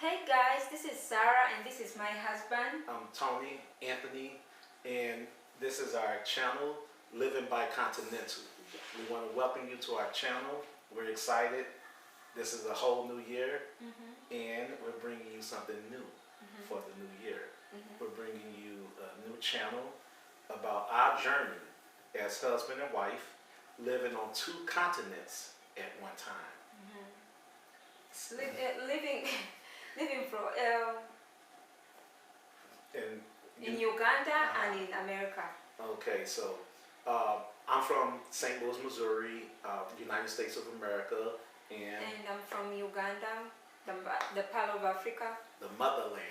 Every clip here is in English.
Hey guys, this is Sarah and this is my husband. I'm Tony, Anthony, and this is our channel, Living by Continental. We want to welcome you to our channel. We're excited. This is a whole new year, and we're bringing you something new for the new year. We're bringing you a new channel about our journey as husband and wife living on two continents at one time. Living, living from And in Uganda and in America. Okay, so I'm from St. Louis, Missouri, United States of America, and And I'm from Uganda, the part of Africa. the motherland.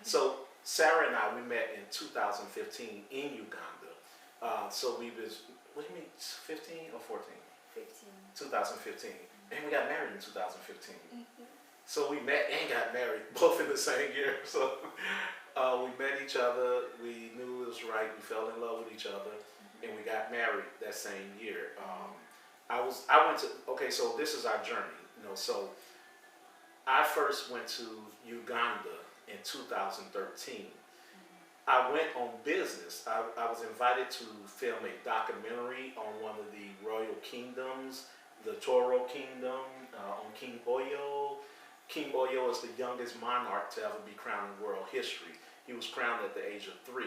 So Sarah and I, we met in 2015 in Uganda. So we was, what do you mean, 15 or 14? 15. 2015. And we got married in 2015. So we met and got married both in the same year. So we met each other, we knew it was right, we fell in love with each other, and we got married that same year. I went to, okay, so this is our journey, so I first went to Uganda in 2013. I went on business. I was invited to film a documentary on one of the royal kingdoms, the Toro Kingdom, on King Oyo. King Oyo is the youngest monarch to ever be crowned in world history. He was crowned at the age of 3.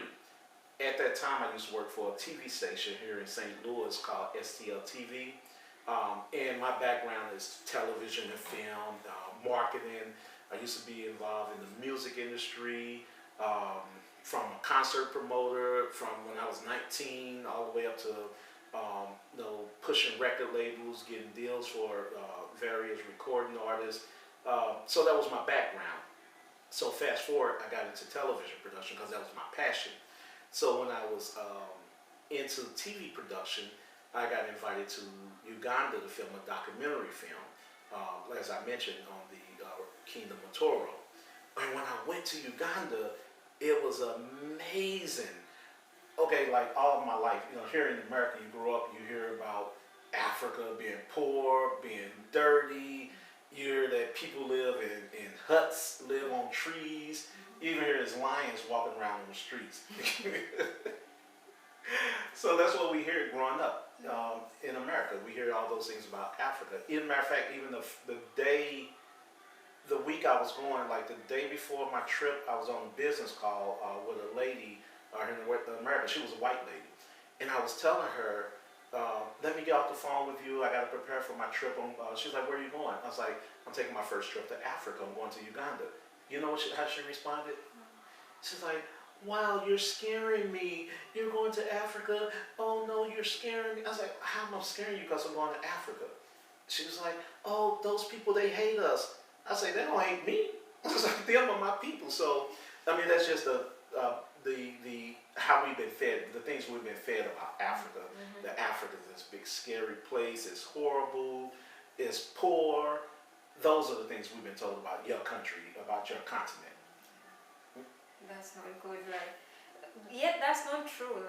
At that time, I used to work for a TV station here in St. Louis called STL TV. And my background is television and film, marketing. I used to be involved in the music industry, from a concert promoter from when I was 19 all the way up to pushing record labels, getting deals for various recording artists. So that was my background. So fast forward, I got into television production because that was my passion. So when I was into TV production, I got invited to Uganda to film a documentary film, as I mentioned, on the Kingdom of Toro. And when I went to Uganda, it was amazing. Okay, like all of my life, here in America, you grow up, you hear about Africa being poor, being dirty. You hear that people live in huts, live on trees. You even hear there's lions walking around on the streets. So that's what we hear growing up in America. We hear all those things about Africa. As a matter of fact, even the week I was going, like the day before my trip, I was on a business call with a lady in America. She was a white lady. And I was telling her, let me get off the phone with you. I got to prepare for my trip. She's like, where are you going? I was like, I'm taking my first trip to Africa. I'm going to Uganda. You know how she responded? She's like, wow, you're scaring me. You're going to Africa. Oh no, you're scaring me. I was like, how am I scaring you because I'm going to Africa? She was like, oh, those people, they hate us. I say, they don't hate me. I was like, them are my people. So, I mean, that's just the how we've been fed, the things we've been fed about Africa. That Africa is this big scary place, it's horrible, it's poor. Those are the things we've been told about your country, about your continent. That's not good. Yeah, that's not true.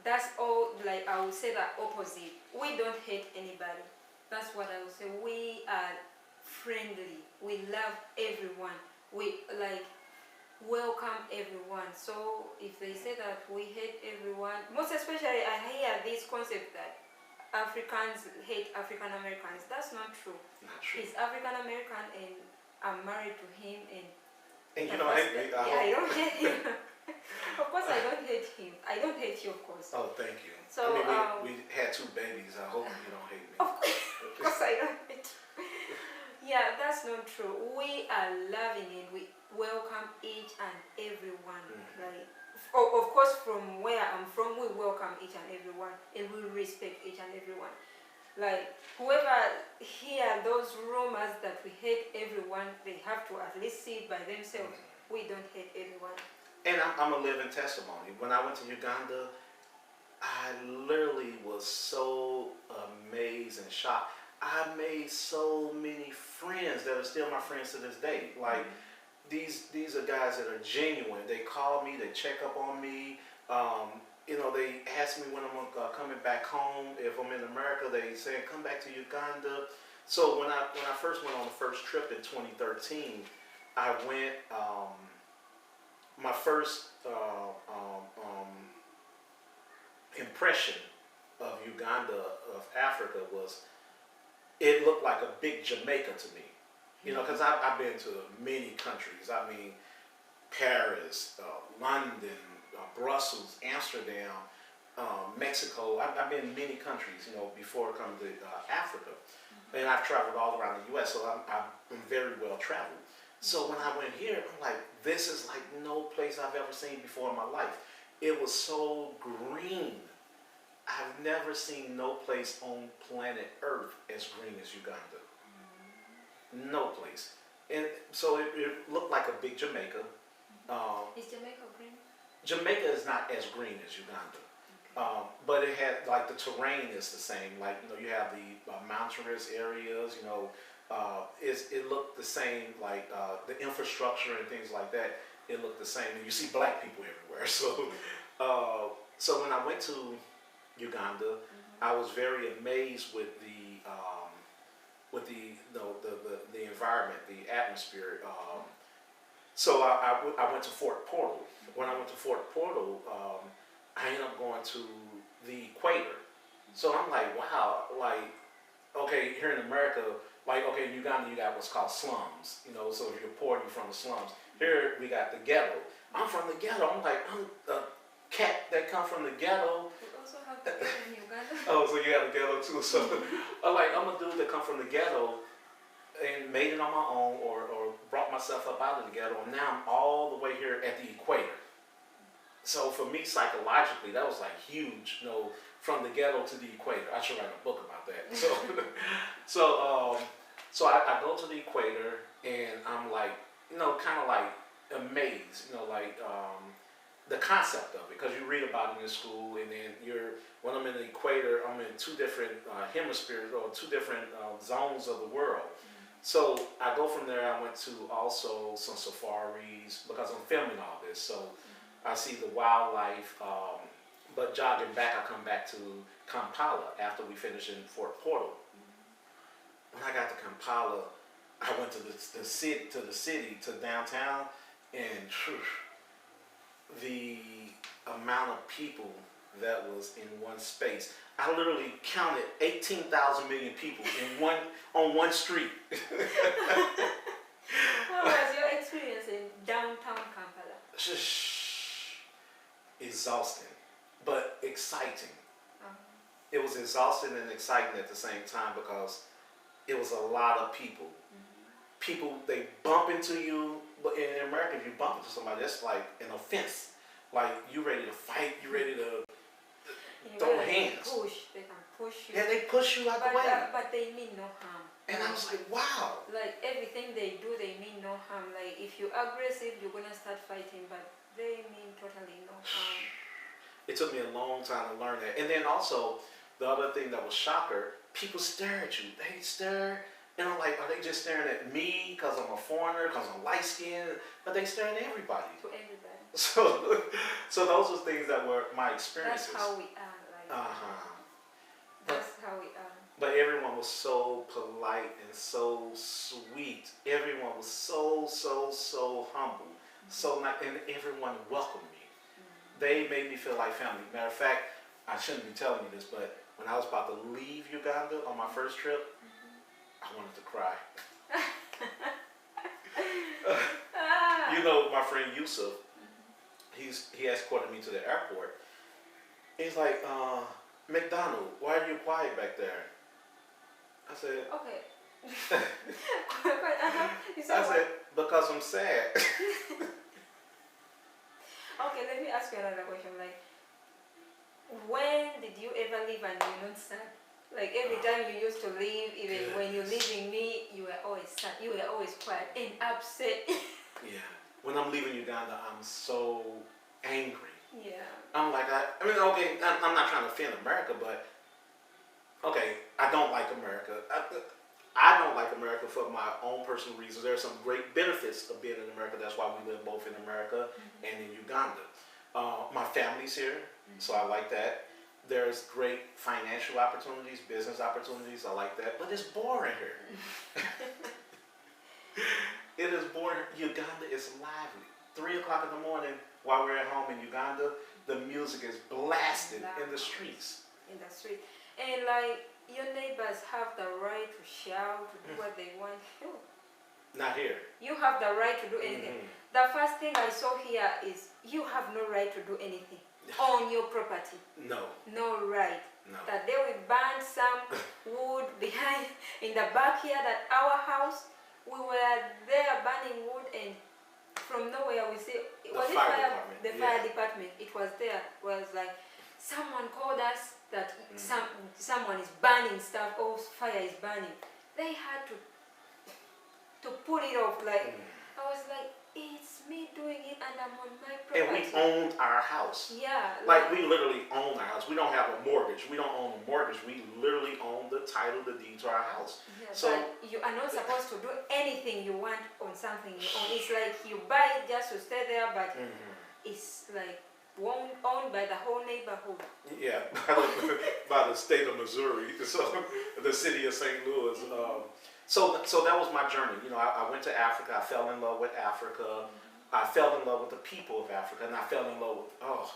That's all. I would say the opposite. We don't hate anybody. That's what I would say. We are friendly. We love everyone. We welcome everyone. So if they say that we hate everyone, most especially I hear this concept that Africans hate African Americans. That's not true. Not true. He's African American and I'm married to him and you don't hate me. I don't hate him. Of course I don't hate him. I don't hate you, of course. Oh, thank you. So I mean, we had 2 babies. I hope you don't hate me. Of course I don't hate you. Yeah, that's not true. We are loving and we welcome each and everyone. Of course, from where I'm from, we welcome each and everyone and we respect each and everyone. Whoever hear those rumors that we hate everyone, they have to at least see it by themselves. We don't hate everyone. And I'm a living testimony. When I went to Uganda, I literally was so amazed and shocked. I made so many friends that are still my friends to this day. These are guys that are genuine. They call me, they check up on me. They ask me when I'm coming back home. If I'm in America, they say, come back to Uganda. So when I first went on the first trip in 2013, I went. My first impression of Uganda, of Africa, was it looked like a big Jamaica to me. You know, because I've been to many countries. I mean, Paris, London, Brussels, Amsterdam, Mexico. I've been in many countries, you know, before coming to Africa. And I've traveled all around the U.S., so I'm very well traveled. So when I went here, I'm like, this is like no place I've ever seen before in my life. It was so green. I've never seen no place on planet Earth as green as Uganda. No place. And so it looked like a big Jamaica. Is Jamaica green? Jamaica is not as green as Uganda. Okay. But it had, like, the terrain is the same. Like, you know, you have the mountainous areas, you know, it looked the same, like the infrastructure and things like that, it looked the same. And you see black people everywhere. So, so when I went to Uganda, I was very amazed with the the environment, the atmosphere. So I went to Fort Portal. When I went to Fort Portal, I ended up going to the equator. So I'm like, wow, like, okay, here in America, like, okay, in Uganda, you got what's called slums. You know, so if you're poor, you're from the slums. Here we got the ghetto. I'm from the ghetto. I'm like, I'm a cat that come from the ghetto. We also have the ghetto in Uganda. Oh, so you have the ghetto too. So I'm like, I'm a dude that come from the ghetto and made it on my own, or brought myself up out of the ghetto, and now I'm all the way here at the equator. So for me, psychologically, that was like huge, you know, from the ghetto to the equator. I should write a book about that. So I go to the equator, and I'm like, you know, kind of like amazed, you know, like the concept of it, because you read about it in school, and then when I'm in the equator, I'm in two different hemispheres, or two different zones of the world. So I go from there. I went to also some safaris, because I'm filming all this. So I see the wildlife. But jogging back, I come back to Kampala after we finish in Fort Portal. When I got to Kampala, I went to the city, to downtown, and the amount of people that was in one space. I literally counted 18,000 million people on one street. What was your experience in downtown Kampala? Exhausting, but exciting. It was exhausting and exciting at the same time, because it was a lot of people. People, they bump into you, but in America, if you bump into somebody, that's like an offense. Like, you ready to fight, you ready to throw hands. They can push you. Yeah, they push you out the way. But they mean no harm. And I was like, wow. Like, everything they do, they mean no harm. Like, if you're aggressive, you're gonna start fighting, but they mean totally no harm. It took me a long time to learn that. And then also, the other thing that was shocker, people stare at you. They stare, and I'm like, are they just staring at me because I'm a foreigner, because I'm light skinned? But they staring at everybody. To everybody. So those were things that were my experiences. That's how we are. Like, that's how we are. But everyone was so polite and so sweet. Everyone was so humble. So nice, and everyone welcomed me. They made me feel like family. Matter of fact, I shouldn't be telling you this, but when I was about to leave Uganda on my first trip, I wanted to cry. You know, my friend Yusuf, he escorted me to the airport. He's like, McDonald, why are you quiet back there? I said, okay. I said, because I'm sad. Okay, let me ask you another question. Like, when did you ever leave and you're not sad? Like, every time you used to leave, even when you're leaving me, you were always sad. You were always quiet and upset. Yeah. When I'm leaving Uganda, I'm so angry. Yeah. I'm like, I mean, okay, I'm not trying to offend America, but, okay, I don't like America. I don't like America for my own personal reasons. There are some great benefits of being in America. That's why we live both in America and in Uganda. My family's here, so I like that. There's great financial opportunities, business opportunities. I like that, but it's boring here. It is born. Uganda is lively. 3 o'clock in the morning, while we're at home in Uganda, the music is blasted in the streets. In the street. And like your neighbors have the right to shout, to do what they want. Sure. Not here. You have the right to do anything. The first thing I saw here is you have no right to do anything on your property. No. No right. No. That they will burn some wood behind in the backyard at our house. We were there burning wood, and from nowhere we see The fire department. The fire department. It was there. It was like someone called us that someone is burning stuff. Oh, fire is burning. They had to put it off. Like I was like, it's me doing it, and I'm on my property. And we owned our house. Yeah. Like we literally own our house. We don't have a mortgage. We don't own a mortgage. We literally own the title, the deed to our house. Yeah, so but you are not supposed to do anything you want on something you own. It's like you buy it just to stay there, but it's like owned by the whole neighborhood. Yeah, by the state of Missouri, so the city of St. Louis. So that was my journey. You know, I went to Africa. I fell in love with Africa. I fell in love with the people of Africa, and I fell in love with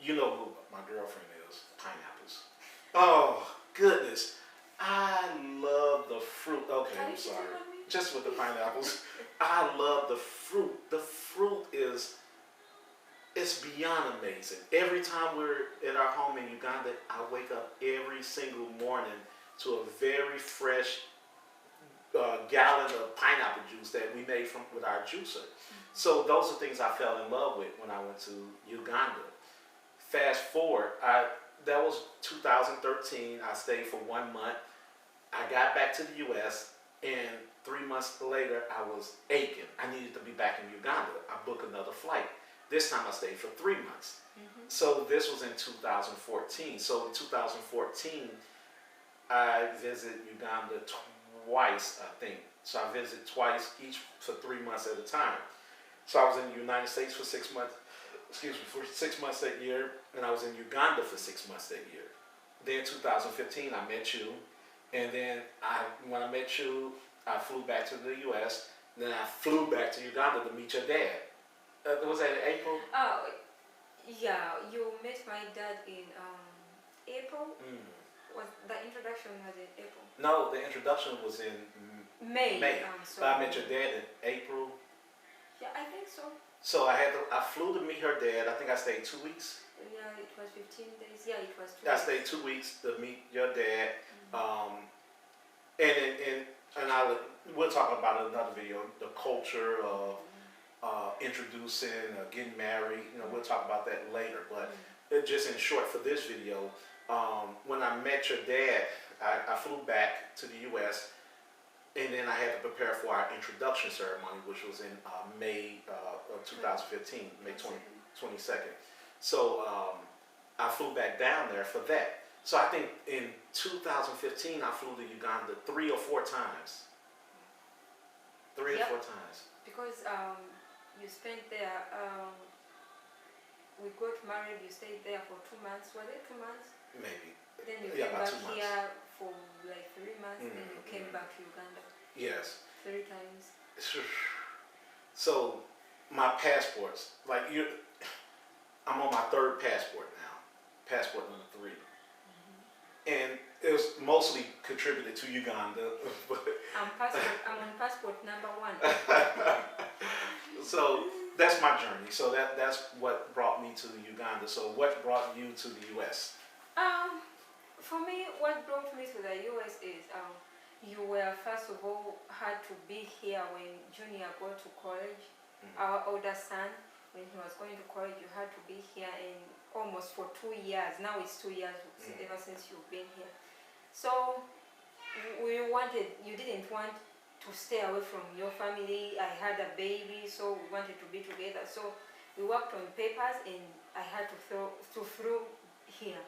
you know who my girlfriend is, pineapples. Oh goodness, I love the fruit. Okay, I'm sorry. Just with the pineapples, I love the fruit. The fruit it's beyond amazing. Every time we're at our home in Uganda, I wake up every single morning to a very fresh gallon of pineapple juice that we made with our juicer. So those are things I fell in love with when I went to Uganda. Fast forward, that was 2013. I stayed for 1 month. I got back to the U.S. and 3 months later I was aching. I needed to be back in Uganda. I booked another flight. This time I stayed for 3 months. So this was in 2014. So in 2014, I visited Uganda twice, I think. So I visited twice, each for 3 months at a time. So I was in the United States for 6 months, for 6 months that year, and I was in Uganda for 6 months that year. Then 2015, I met you, and then when I met you, I flew back to the U.S., then I flew back to Uganda to meet your dad. Was that in April? Oh, yeah, you met my dad in April. Was the introduction was in April? No, the introduction was in May. But I met your dad in April. Yeah, I think so. So I flew to meet her dad. I think I stayed 2 weeks. Yeah, it was 15 days. Yeah, it was 2 I weeks. stayed 2 weeks to meet your dad. And we'll talk about it in another video, the culture of introducing, getting married. You know, we'll talk about that later. But just in short, for this video, when I met your dad, I flew back to the U.S. and then I had to prepare for our introduction ceremony, which was in May of 2015, May 22nd. So I flew back down there for that. So I think in 2015, I flew to Uganda 3 or 4 times. 3 or 4 times. Because you spent there, we got married, you stayed there for 2 months. Was it 2 months? Maybe. Then you came back here for like 3 months, then you came back to Uganda. Yes. 3 times. So my passports, like I'm on my 3rd passport now, passport number 3. And it was mostly contributed to Uganda. I'm on passport number 1. So that's my journey. So that's what brought me to Uganda. So what brought you to the U.S.? For me, what brought me to the U.S. is you were first of all had to be here when Junior got to college. Our older son, when he was going to college, you had to be here and almost for 2 years. Now it's 2 years ever since you've been here. So you didn't want to stay away from your family. I had a baby, so we wanted to be together. So we worked on papers and I had to through here,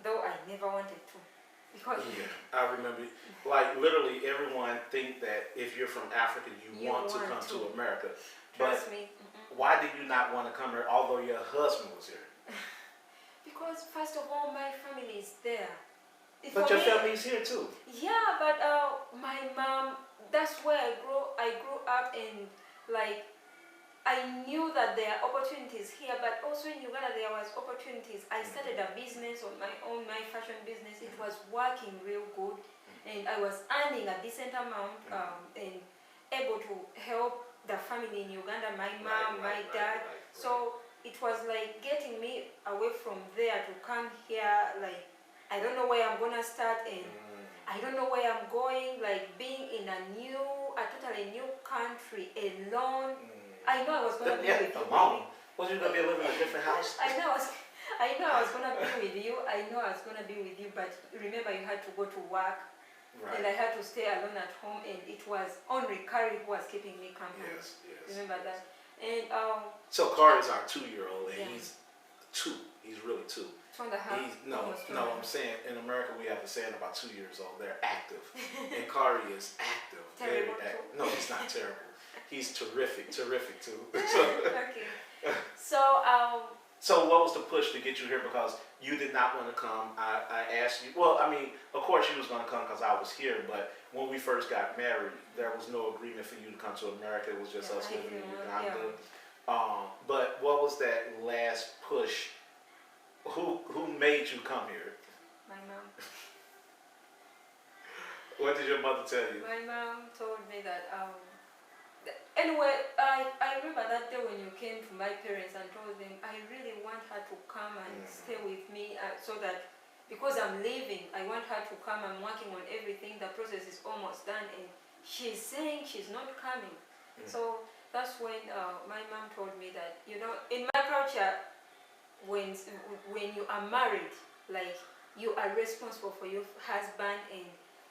though I never wanted to. Because I remember, like literally everyone think that if you're from Africa, you want to come to America. Trust me. Why did you not want to come here, although your husband was here? Because first of all, my family is there. But for your me, family's here too. yeah, but my mom, that's where I grew up, and like I knew that there are opportunities here, but also in Uganda there was opportunities. I started a business on my own, my fashion business. It was working real good, and I was earning a decent amount, and able to help the family in Uganda, my mom, my dad. So it was like getting me away from there to come here. Like I don't know where I'm gonna start, and I don't know where I'm going. Like being in a totally new country alone. I know I was gonna be with you. Alone. Was you gonna be living in a different house? I know I was gonna be with you. I know I was gonna be with you, but remember you had to go to work, and I had to stay alone at home, and it was only Carrie who was keeping me company. Yes. Remember that? And so Kari's our 2-year-old, and yeah. he's 2. He's really 2. 2.5. No. I'm saying in America we have a saying about 2 years old. They're active, and Kari is active. Very active. No, he's not terrible. He's terrific too. Okay. So So what was the push to get you here? Because you did not want to come. I asked you. Well, I mean, of course you was going to come because I was here. But when we first got married, there was no agreement for you to come to America. It was just us living in Uganda. Yeah. But what was that last push? Who made you come here? My mom. What did your mother tell you? My mom told me that. Anyway, I remember that day when you came to my parents and told them I really want her to come and stay with me, so that because I'm leaving, I want her to come. I'm working on everything. The process is almost done, and she's saying she's not coming. So that's when my mom told me that, you know, in my culture, when you are married, like you are responsible for your husband, and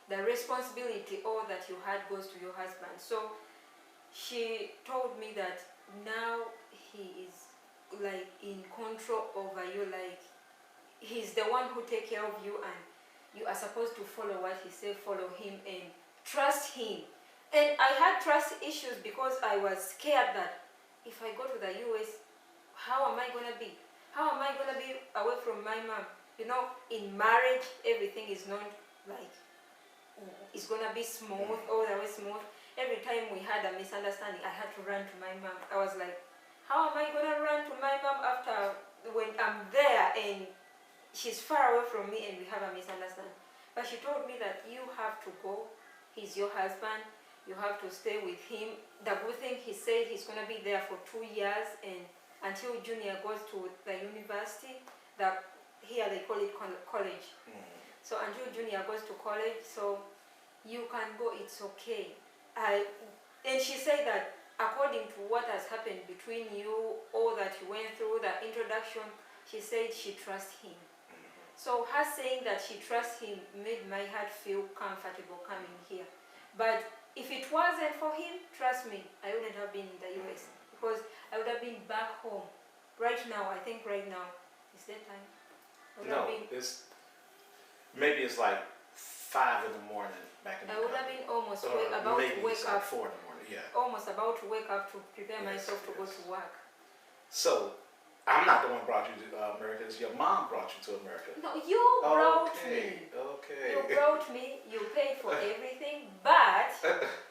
the responsibility all that you had goes to your husband. So she told me that now he is like in control over you, like he's the one who take care of you, and you are supposed to follow what he said, follow him and trust him. And I had trust issues because I was scared that if I go to the US, how am I gonna be? How am I gonna be away from my mom? You know, in marriage everything is not like it's gonna be smooth, all the way smooth. Every time we had a misunderstanding, I had to run to my mom. I was like, how am I going to run to my mom after when I'm there and she's far away from me and we have a misunderstanding? But she told me that you have to go. He's your husband. You have to stay with him. The good thing, he said he's going to be there for 2 years, and until Junior goes to the university, that here they call it college. So until Junior goes to college, so you can go, it's okay. And she said that according to what has happened between you, all that you went through, the introduction, she said she trusts him. So her saying that she trusts him made my heart feel comfortable coming here. But if it wasn't for him, trust me, I wouldn't have been in the US, because I would have been back home. Right now, I think right now, is that time? Maybe it's like 5 in the morning back in the I would have been almost about to wake like up. 4 in the morning, yeah. Almost about to wake up to prepare myself to go to work. So, I'm not the one who brought you to America. It's your mom brought you to America. No, you brought me. Okay. You brought me. You paid for everything, but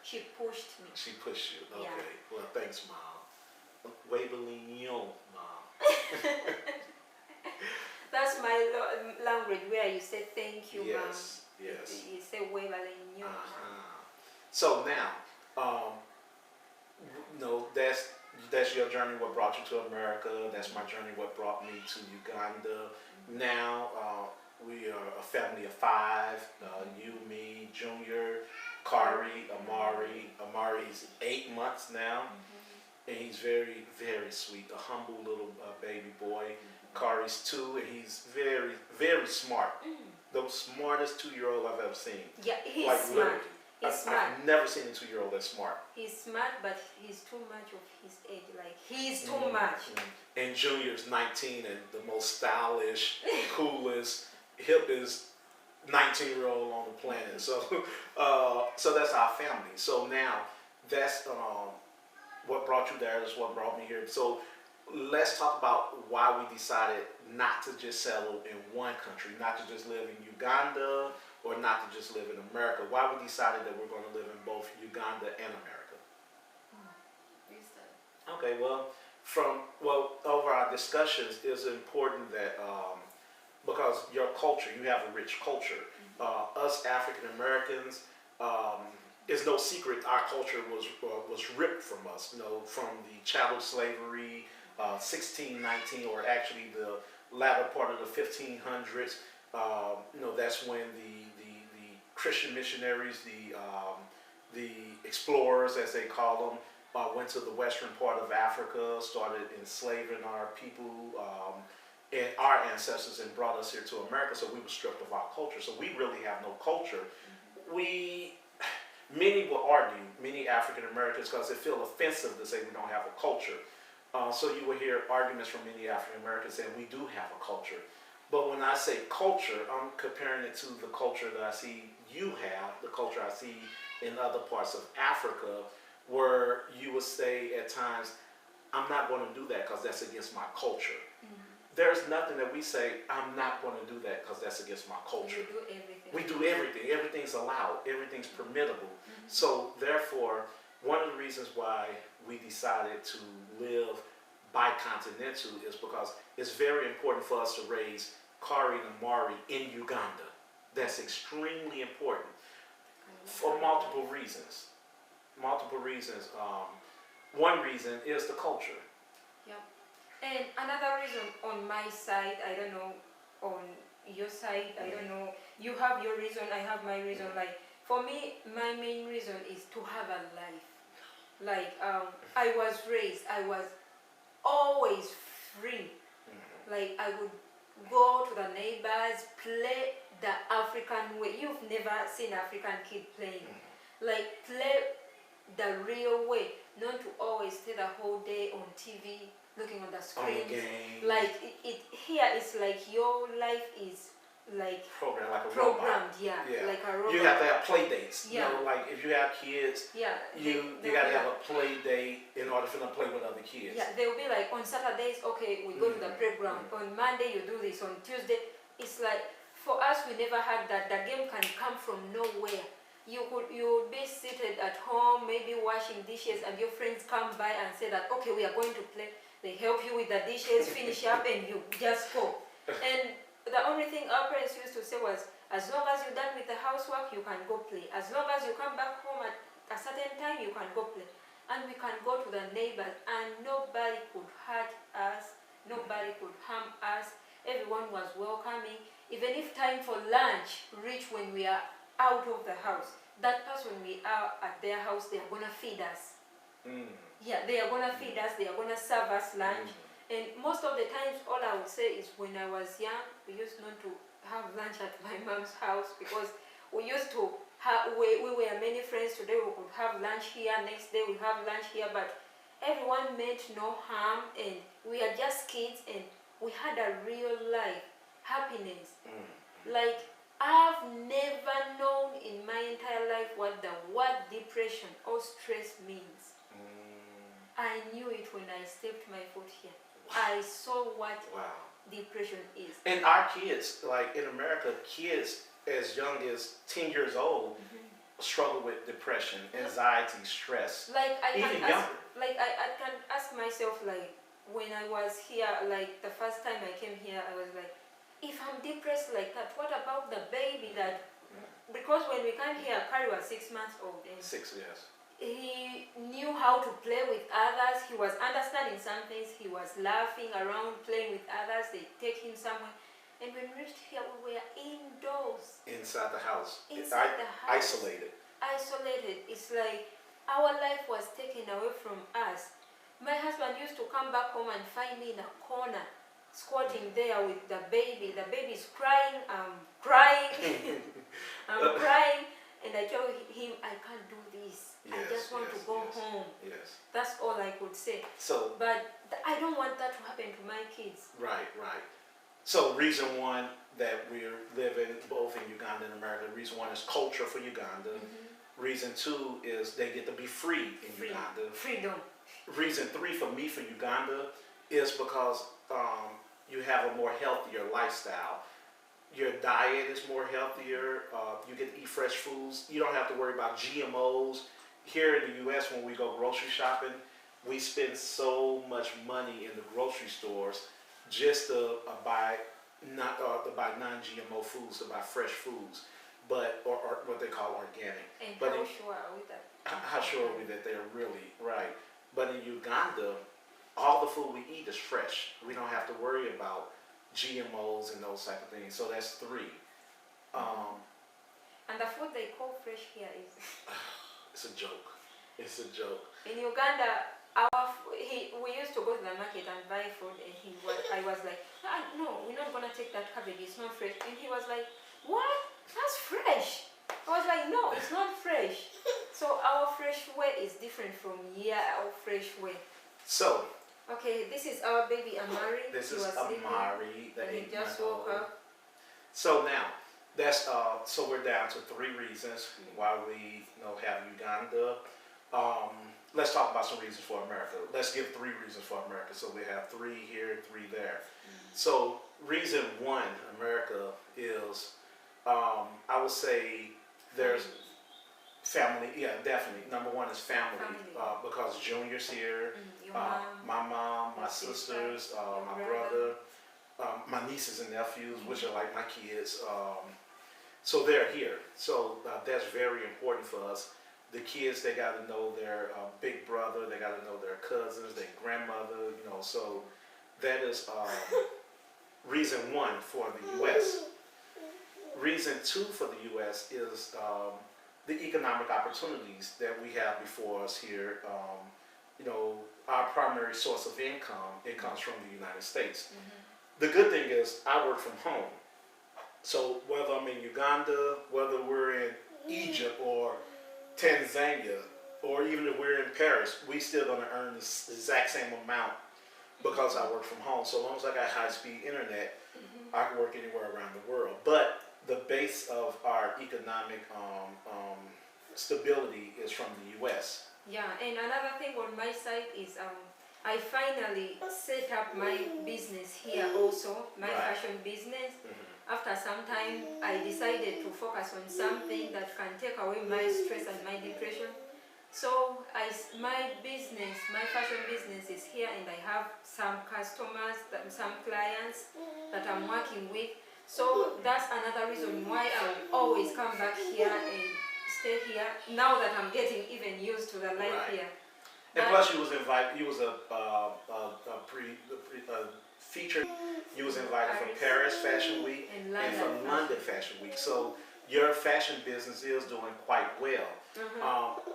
she pushed me. She pushed you. Okay. Yeah. Well, thanks, Mom. Wabelinho, Mom. That's my language where you say thank you, Mom. Yes. You say Wabelinho. So now, no, that's your journey. What brought you to America? That's my journey. What brought me to Uganda? Now we are a family of 5. You, me, Junior, Kari, Amari. Amari's 8 months now, and he's very, very sweet. A humble little baby boy. Kari's 2, and he's very, very smart. The smartest 2-year-old I've ever seen. Yeah, he's like, smart. Literally. He's smart. I've never seen a 2-year-old that's smart. He's smart, but he's too much of his age. Like, he's too much. And Junior's 19 and the most stylish, coolest, hippest 19-year-old on the planet. So, so that's our family. So now, that's what brought you there. That's what brought me here. So, let's talk about why we decided not to just settle in one country, not to just live in Uganda or not to just live in America. Why we decided that we're going to live in both Uganda and America. Okay, well, over our discussions, it's important that because your culture, you have a rich culture. Us African Americans, it's no secret our culture was ripped from us. You know, from the chattel slavery, 1619, or actually the latter part of the 1500s. You know, that's when the Christian missionaries, the explorers, as they call them, went to the western part of Africa, started enslaving our people and our ancestors, and brought us here to America. So we were stripped of our culture. So we really have no culture. Many will argue, many African Americans, because it feels offensive to say we don't have a culture. So you will hear arguments from many African Americans saying we do have a culture. But when I say culture, I'm comparing it to the culture that I see you have, the culture I see in other parts of Africa, where you would say at times, I'm not going to do that because that's against my culture. There's nothing that we say, I'm not going to do that because that's against my culture. We do everything. We do everything. Everything's allowed. Everything's permissible. So therefore, one of the reasons why we decided to live bicontinental is because it's very important for us to raise Kari and Amari in Uganda. That's extremely important for multiple reasons. Multiple reasons. One reason is the culture. Yeah. And another reason on my side, I don't know, on your side, I don't know, you have your reason, I have my reason. Like, for me, my main reason is to have a life. Like, I was raised, I was always free. Like, I would go to the neighbors, play the African way. You've never seen African kid playing. Like, play the real way, not to always stay the whole day on TV, looking on the screens. Like, here it's like your life is like programmed, like a programmed, robot. yeah, like a robot. You have to have play dates. Yeah. You know, like if you have kids, yeah, you got to have a play date in order for them to play with other kids. Yeah, they'll be like, on Saturdays, okay, we go to the playground. On Monday, you do this. On Tuesday, it's like, for us, we never had that. The game can come from nowhere. You would be seated at home, maybe washing dishes, and your friends come by and say that, okay, we are going to play. They help you with the dishes, finish up, and you just go. And the only thing our parents used to say was, as long as you're done with the housework, you can go play. As long as you come back home at a certain time, you can go play. And we can go to the neighbors, and nobody could hurt us, nobody could harm us. Everyone was welcoming. Even if time for lunch reached when we are out of the house, that person we are at their house, they are going to feed us. Yeah, they are going to feed us, they are going to serve us lunch. And most of the times, all I would say is when I was young, we used not to have lunch at my mom's house because we used to have, we were many friends. Today we could have lunch here, next day we have lunch here, but everyone meant no harm, and we are just kids, and we had a real life, happiness. Like, I've never known in my entire life what the word depression or stress means. I knew it when I stepped my foot here. I saw what depression is. And our kids, like in America, kids as young as 10 years old struggle with depression, anxiety, stress. Like I even can ask, younger. like I can ask myself, like when I was here, like the first time I came here, I was like, if I'm depressed like that, what about the baby that? Because when we came here, Kari was 6 months old. And 6 years. he knew how to play with others. He was understanding some things. He was laughing around, playing with others. They take him somewhere. And when we reached here, we were indoors. Inside the house. Inside the house. Isolated. Isolated. It's like our life was taken away from us. My husband used to come back home and find me in a corner, squatting there with the baby. The baby's crying. I'm crying. I'm crying. And I told him, I can't do this. I just want to go home. Yes. That's all I could say. So, but I don't want that to happen to my kids. Right. So reason one that we're living both in Uganda and America, reason one is culture for Uganda. Reason two is they get to be free in Uganda. Freedom. Reason three for me for Uganda is because you have a more healthier lifestyle. Your diet is more healthier. You get to eat fresh foods. You don't have to worry about GMOs. Here in the U.S., when we go grocery shopping, we spend so much money in the grocery stores just to buy non-GMO foods, to buy fresh foods, or what they call organic. And But how in, sure are we that? how sure are we that they're really right? But in Uganda, all the food we eat is fresh. We don't have to worry about GMOs and those type of things. So that's 3. And the food they call fresh here is It's a joke. It's a joke. in Uganda. We used to go to the market and buy food, and I was like, no, we're not gonna take that cabbage. It's not fresh. And he was like, what? That's fresh. I was like, no, it's not fresh. So our fresh way is different from our fresh way. So Okay, this is our baby Amari. this He is was sleeping, Amari, the and he 8 just month woke old. up. So now that's so we're down to 3 reasons why we have Uganda. Let's talk about some reasons for America. Let's give 3 reasons for America. So we have 3 here, 3 there. So reason 1, America is, I would say there's family. Yeah, definitely. Number 1 is family. Because Junior's here, Your my mom, my your sisters, sister, my your brother, my nieces and nephews, which are like my kids. So they're here. So that's very important for us. The kids, they got to know their big brother, they got to know their cousins, their grandmother, so that is reason 1 for the U.S. Reason 2 for the U.S. is the economic opportunities that we have before us here. Our primary source of income, it comes from the United States. The good thing is I work from home. So whether I'm in Uganda, whether we're in Egypt or Tanzania, or even if we're in Paris, we still gonna earn the exact same amount because I work from home. So long as I got high-speed internet, I can work anywhere around the world. But the base of our economic stability is from the U.S. Yeah, and another thing on my side is I finally set up my business here also, my Right. fashion business. After some time, I decided to focus on something that can take away my stress and my depression. So my fashion business is here, and I have some customers, some clients that I'm working with. So that's another reason why I will always come back here and stay here, now that I'm getting even used to the life Right. here. And plus, you was invited. You was a featured. You was invited for Paris Fashion Week And and from London London Fashion Week. So your fashion business is doing quite well.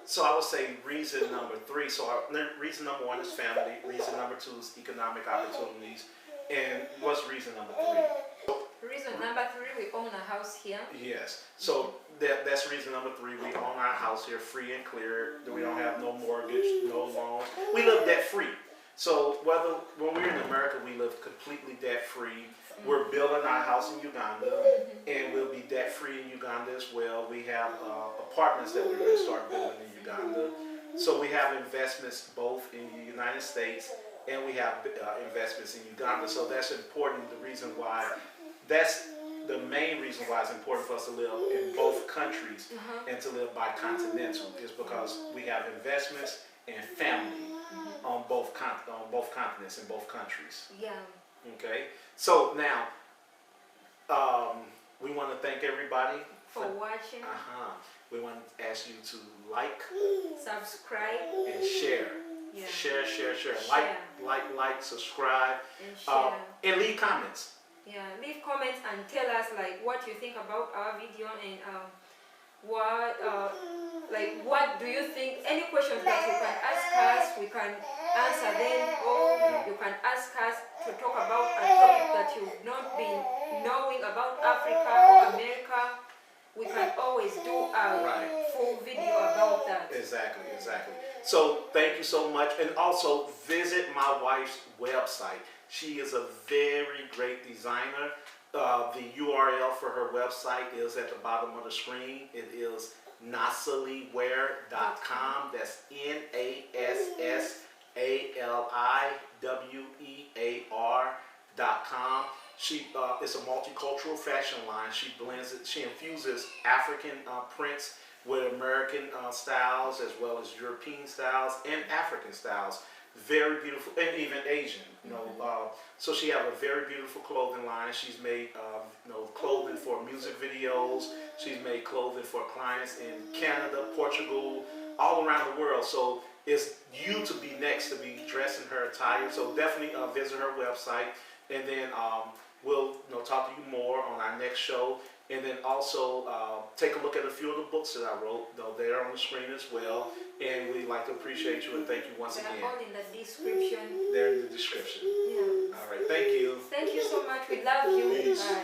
So I would say reason number 3. So reason number 1 is family. Reason number 2 is economic opportunities. And what's reason number 3? Reason number 3, we own a house here. Yes. So that's reason number 3. We own our house here free and clear. We don't have no mortgage, no loans. We live debt free. So when we're in America, we live completely debt free. We're building our house in Uganda, and we'll be debt free in Uganda as well. We have apartments that we're going to start building in Uganda. So we have investments both in the United States, and we have investments in Uganda. So that's important. That's the main reason why it's important for us to live in both countries and to live bicontinental, is because we have investments and family on both continents in both countries. Yeah. Okay. So now we want to thank everybody For watching, We want to ask you to like subscribe, and share. yeah. Share. Share. Like, subscribe, and share. and leave comments. Yeah, leave comments and tell us what you think about our video, and what do you think? Any questions that you can ask us, we can answer them, or you can ask us to talk about a topic that you've not been knowing about Africa or America. We can always do a full video about that. Exactly. So thank you so much, and also visit my wife's website. She is a very great designer. The URL for her website is at the bottom of the screen. It is nassaliwear.com. That's ALIWEAR.com. She it's a multicultural fashion line. She blends it. She infuses African prints with American styles as well as European styles and African styles. Very beautiful, and even Asian. So she have a very beautiful clothing line. She's made clothing for music videos. She's made clothing for clients in Canada, Portugal, all around the world. So it's you to be next to be dressed in her attire. So definitely visit her website, and then we'll talk to you more on our next show. And then also take a look at a few of the books that I wrote. They're on the screen as well. And we'd like to appreciate you and thank you once again. They're all in the description. They're in the description. Yeah. All right. Thank you. Thank you so much. We love you. Peace. Bye.